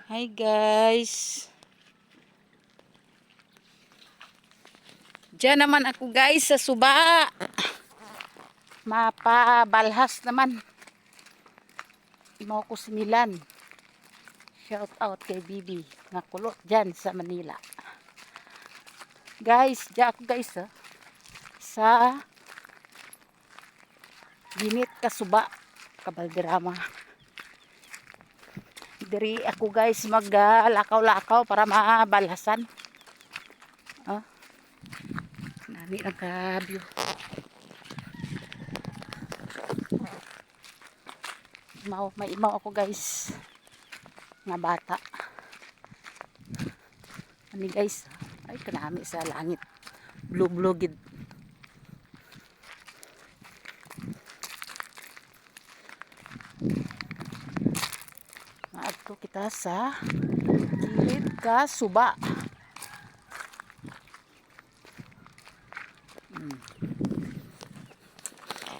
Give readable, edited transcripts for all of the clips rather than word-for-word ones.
Hi guys. Diyan naman ako guys sa Suba. Mapabalhas naman. Mau ko si Milan. Shout out kay Bibi. Nakulot dyan sa Manila. Guys, diyan ako guys sa Ginit ka Suba, Kabalderama. Diri ako guys maglakaw-lakaw para mabalhasan. Oh. Nani ang ka-view. May imaw ako guys. Nga bata. Ani guys. Ay kanami sa langit. Blue gid. Maadto kita sa Ginit ka Suba.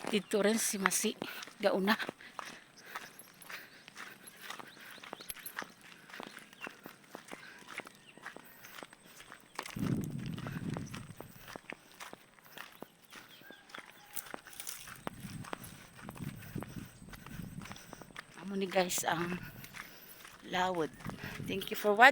Dito rin si Masi. Gauna. Amo ni guys ang lawod. Thank you for watching.